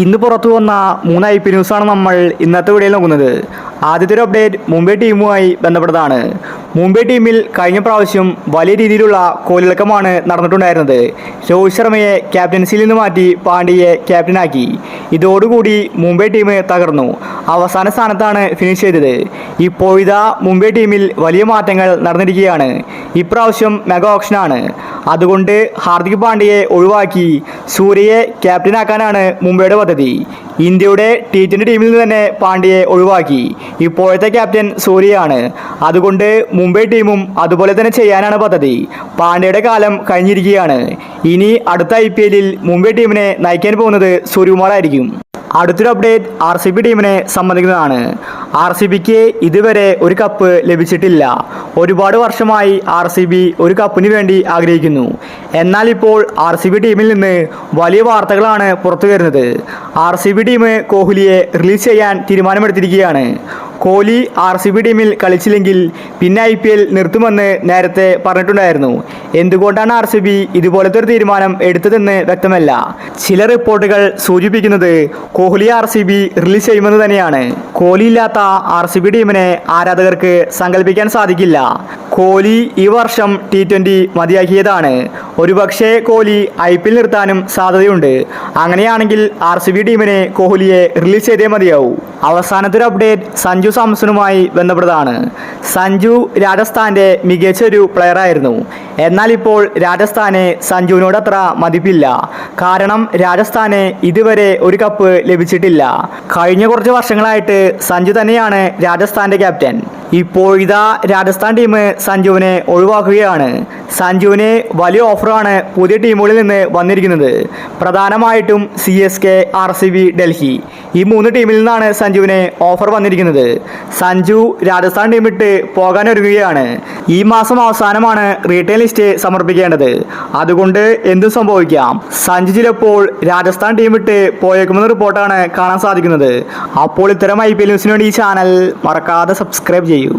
ഇന്ന് പുറത്തു വന്ന 3 IPL ന്യൂസാണ് നമ്മൾ ഇന്നത്തെ വീഡിയോയിൽ നോക്കുന്നത്. ആദ്യത്തെ ഒരു അപ്ഡേറ്റ് മുംബൈ ടീമുമായി ബന്ധപ്പെട്ടതാണ്. മുംബൈ ടീമിൽ കഴിഞ്ഞ പ്രാവശ്യം വലിയ രീതിയിലുള്ള കോലിളക്കമാണ് നടന്നിട്ടുണ്ടായിരുന്നത്. രോഹിത് ശർമ്മയെ ക്യാപ്റ്റൻസിയിൽ നിന്ന് മാറ്റി പാണ്ഡ്യയെ ക്യാപ്റ്റനാക്കി. ഇതോടുകൂടി മുംബൈ ടീം തകർന്നു. അവസാന സ്ഥാനത്താണ് ഫിനിഷ് ചെയ്തത്. ഇപ്പോഴിതാ മുംബൈ ടീമിൽ വലിയ മാറ്റങ്ങൾ നടന്നിരിക്കുകയാണ്. ഇപ്രാവശ്യം മെഗാ ഓപ്ഷനാണ്. അതുകൊണ്ട് ഹാർദിക് പാണ്ഡ്യയെ ഒഴിവാക്കി സൂര്യയെ ക്യാപ്റ്റനാക്കാനാണ് മുംബൈയുടെ പദ്ധതി. ഇന്ത്യയുടെ T20 ടീമിൽ നിന്ന് തന്നെ പാണ്ഡ്യയെ ഒഴിവാക്കി. ഇപ്പോഴത്തെ ക്യാപ്റ്റൻ സൂര്യയാണ്. അതുകൊണ്ട് മുംബൈ ടീമും അതുപോലെ തന്നെ ചെയ്യാനാണ് പദ്ധതി. പാണ്ഡ്യയുടെ കാലം കഴിഞ്ഞിരിക്കുകയാണ്. ഇനി അടുത്ത IPL മുംബൈ ടീമിനെ നയിക്കാൻ പോകുന്നത് സൂര്യകുമാർ ആയിരിക്കും. അടുത്തൊരു അപ്ഡേറ്റ് RCB ടീമിനെ സംബന്ധിക്കുന്നതാണ്. RCBക്ക് ഇതുവരെ ഒരു കപ്പ് ലഭിച്ചിട്ടില്ല. ഒരുപാട് വർഷമായി RCB ഒരു കപ്പിന് വേണ്ടി ആഗ്രഹിക്കുന്നു. എന്നാൽ ഇപ്പോൾ RCB ടീമിൽ നിന്ന് വലിയ വാർത്തകളാണ് പുറത്തു വരുന്നത്. RCB ടീം കോഹ്ലിയെ റിലീസ് ചെയ്യാൻ തീരുമാനമെടുത്തിരിക്കുകയാണ്. കോഹ്ലി RCB ടീമിൽ കളിച്ചില്ലെങ്കിൽ പിന്നെ IPL നിർത്തുമെന്ന് നേരത്തെ പറഞ്ഞിട്ടുണ്ടായിരുന്നു. എന്തുകൊണ്ടാണ് RCB ഇതുപോലത്തെ ഒരു തീരുമാനം എടുത്തതെന്ന് വ്യക്തമല്ല. ചില റിപ്പോർട്ടുകൾ സൂചിപ്പിക്കുന്നത് കോഹ്ലി RCB റിലീസ് ചെയ്യുമെന്ന് തന്നെയാണ്. കോഹ്ലി ഇല്ലാത്ത RCB ടീമിനെ ആരാധകർക്ക് സങ്കല്പിക്കാൻ സാധിക്കില്ല. കോഹ്ലി ഈ വർഷം T20 മതിയാക്കിയതാണ്. ഒരുപക്ഷെ കോഹ്ലി IPL നിർത്താനും സാധ്യതയുണ്ട്. അങ്ങനെയാണെങ്കിൽ RCB ടീമിനെ കോഹ്ലിയെ റിലീസ് ചെയ്തേ മതിയാവൂ. അവസാനത്തെ ഒരു അപ്ഡേറ്റ് സഞ്ജു സാംസണുമായി ബന്ധപ്പെട്ടതാണ്. സഞ്ജു രാജസ്ഥാന്റെ മികച്ച ഒരു പ്ലെയർ ആയിരുന്നു. എന്നാൽ ഇപ്പോൾ രാജസ്ഥാന് സഞ്ജുവിനോട് അത്ര മതിപ്പില്ല. കാരണം രാജസ്ഥാന് ഇതുവരെ ഒരു കപ്പ് ലഭിച്ചിട്ടില്ല. കഴിഞ്ഞ കുറച്ച് വർഷങ്ങളായിട്ട് സഞ്ജു തന്നെയാണ് രാജസ്ഥാന്റെ ക്യാപ്റ്റൻ. ഇപ്പോഴിതാ രാജസ്ഥാൻ ടീം സഞ്ജുവിനെ ഒഴിവാക്കുകയാണ്. സഞ്ജുവിന് വലിയ ഓഫറാണ് പുതിയ ടീമുകളിൽ നിന്ന് വന്നിരിക്കുന്നത്. പ്രധാനമായിട്ടും CSK, RCB, ഡൽഹി ഈ 3 ടീമിൽ നിന്നാണ് സഞ്ജുവിന് ഓഫർ വന്നിരിക്കുന്നത്. സഞ്ജു രാജസ്ഥാൻ ടീം വിട്ട് പോകാനൊരുങ്ങുകയാണ്. ഈ മാസം അവസാനമാണ് റീറ്റെയിൽ ലിസ്റ്റ് സമർപ്പിക്കേണ്ടത്. അതുകൊണ്ട് എന്തും സംഭവിക്കാം. സഞ്ജു ചിലപ്പോൾ രാജസ്ഥാൻ ടീം വിട്ട് പോയേക്കുമെന്ന റിപ്പോർട്ടാണ് കാണാൻ സാധിക്കുന്നത്. അപ്പോൾ ഇത്തരം IPL ന്യൂസിന് വേണ്ടി ഈ ചാനൽ മറക്കാതെ സബ്സ്ക്രൈബ് ചെയ്യൂ.